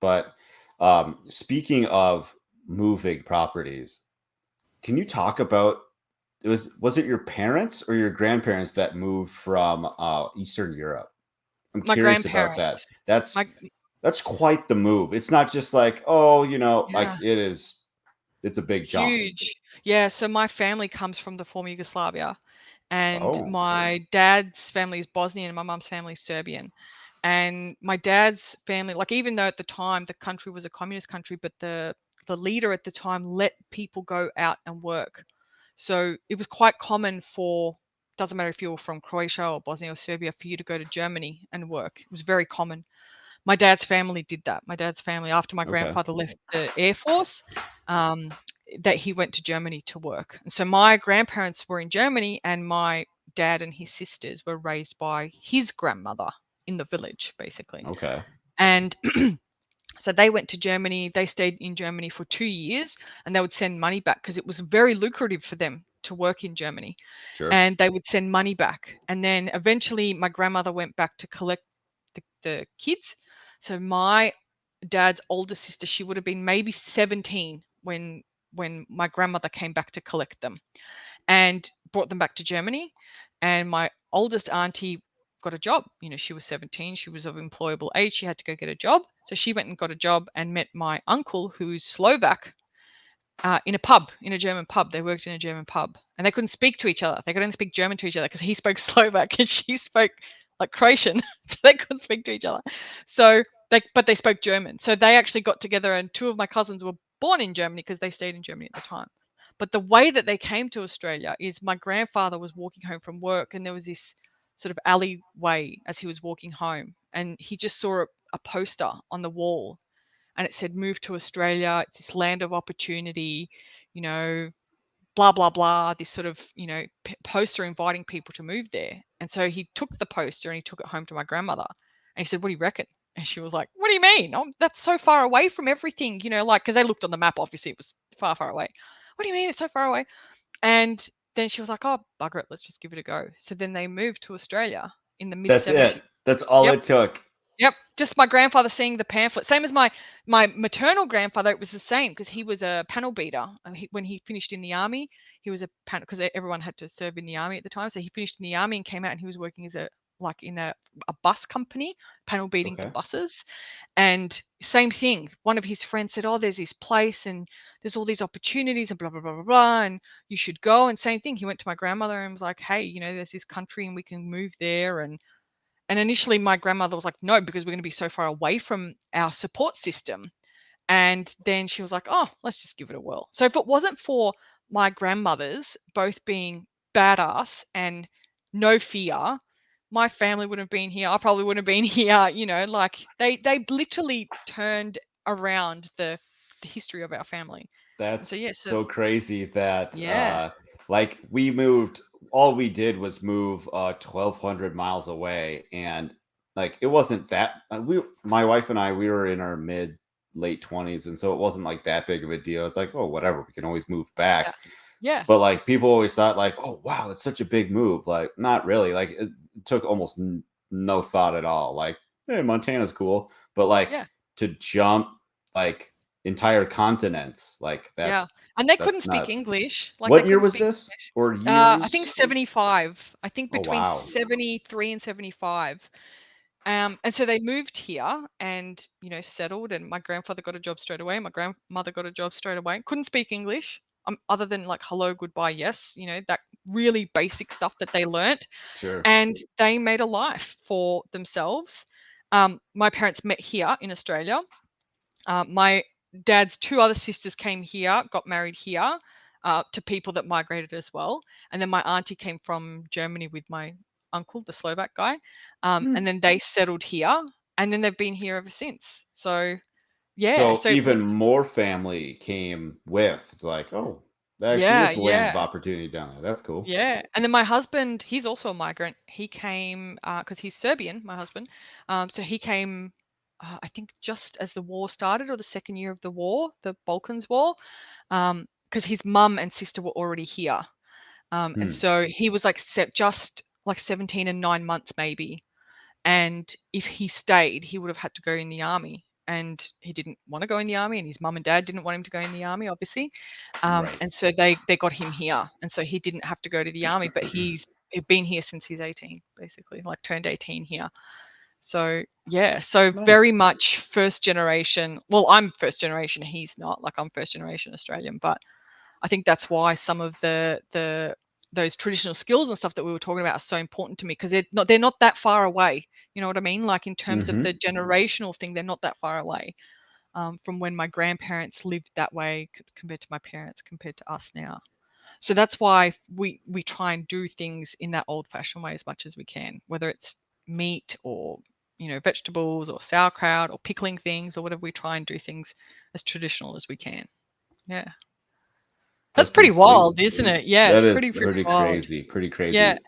But speaking of moving properties, can you talk about was it your parents or your grandparents that moved from Eastern Europe? I'm My curious about that. grandparents. My That's quite the move. It's not just like, oh, like Yeah, it's a big jump. huge. Yeah, so my family comes from the former Yugoslavia, and Oh, my dad's family is Bosnian and my mum's family is Serbian. And my dad's family, like even though at the time the country was a communist country, but the leader at the time let people go out and work. So it was quite common for, doesn't matter if you were from Croatia or Bosnia or Serbia, for you to go to Germany and work. It was very common. My dad's family did that. My dad's family, after my okay. grandfather left the Air Force, um, that he went to Germany to work. And so my grandparents were in Germany, and my dad and his sisters were raised by his grandmother in the village, basically. Okay. And so they went to Germany. They stayed in Germany for 2 years, and they would send money back because it was very lucrative for them to work in Germany. Sure. And they would send money back. And then eventually, my grandmother went back to collect the kids. So my dad's older sister, she would have been maybe 17 when my grandmother came back to collect them and brought them back to Germany. And my oldest auntie got a job. She was 17, she was of employable age, she had to go get a job. So she went and got a job and met my uncle, who's Slovak, in a pub, in a German pub. They worked in a German pub and they couldn't speak to each other. They could only speak German to each other because he spoke Slovak and she spoke like Croatian. So they couldn't speak to each other. So but they spoke German. So they actually got together, and two of my cousins were born in Germany because they stayed in Germany at the time. But the way that they came to Australia is my grandfather was walking home from work, and there was this sort of alleyway as he was walking home, and he just saw a poster on the wall, and it said move to Australia, it's this land of opportunity, you know, blah blah blah, this sort of, poster inviting people to move there. And so he took the poster and he took it home to my grandmother, and he said, what do you reckon? And she was like, what do you mean? Oh, that's so far away from everything, like, because they looked on the map, obviously it was far far away. What do you mean it's so far away? And then she was like, oh bugger it, let's just give it a go. So then they moved to Australia in the mid That's it. 70s. That's all Yep. it took. Yep, just my grandfather seeing the pamphlet. Same as my maternal grandfather, it was the same because he was a panel beater. When he finished in the army, he was a panel, because everyone had to serve in the army at the time. So he finished in the army and came out, and he was working as in a bus company, panel beating the Okay. buses. And same thing. One of his friends said, "Oh, there's this place and there's all these opportunities and blah blah blah blah blah, and you should go." And same thing. He went to my grandmother and was like, "Hey, there's this country and we can move there." And initially, my grandmother was like, no, because we're going to be so far away from our support system. And then she was like, oh, let's just give it a whirl. So if it wasn't for my grandmothers both being badass and no fear, my family wouldn't have been here. I probably wouldn't have been here. Like they literally turned around the history of our family. And so That's yes, so crazy that yeah, like we moved all we did was move 1200 miles away, and like it wasn't that we my wife and I, we were in our mid late 20s, and so it wasn't like that big of a deal. It's like, oh, whatever, we can always move yeah, back. yeah, But like people always thought like, oh wow, it's such a big move. Like not really. Like it took almost no thought at all. Like, hey, Montana's cool, but like yeah. to jump like entire continents, like Yeah, and they that's couldn't speak nuts. English, like, they What year couldn't was speak this? English. Or I think years? 75. I think Oh between wow. 73 and 75. And so they moved here and, settled, and my grandfather got a job straight away, my grandmother got a job straight away. Couldn't speak English, other than, like, hello, goodbye, yes, that really basic stuff that they learnt, Sure. and they made a life for themselves. My parents met here in Australia. My dad's two other sisters came here, got married here, to people that migrated as well. And then my auntie came from Germany with my uncle, the Slovak guy. And then they settled here, and then they've been here ever since. So yeah, So so even it's more family came with like, oh, that actually yeah, is the land of yeah. opportunity down there. That's cool. Yeah, and then my husband, he's also a migrant. He came because he's Serbian, my husband. So he came, I think, just as the war started, or the second year of the war, the Balkans War, because his mum and sister were already here. And Hmm. so he was like just like 17 and 9 months maybe. And if he stayed, he would have had to go in the army. and he didn't want to go in the army, and his mum and dad didn't want him to go in the army, obviously. Right. And so they got him here, and so he didn't have to go to the army, but he's been here since he's 18, basically, like turned 18 here. So yeah, so very Nice. much first generation. Well, I'm first generation, he's not. Like, I'm first generation Australian, but I think that's why some of the those traditional skills and stuff that we were talking about are so important to me, because they're not that far away. You know what I mean? Like, in terms of the Mm-hmm. generational thing, they're not that far away from when my grandparents lived that way compared to my parents, compared to us now. So that's why we try and do things in that old-fashioned way as much as we can, whether it's meat or, you know, vegetables or sauerkraut or pickling things or whatever. We try and do things as traditional as we can. Yeah. That's That's pretty pretty sweet. wild, isn't it? Yeah, That it's is pretty pretty wild. crazy. Pretty Yeah. crazy.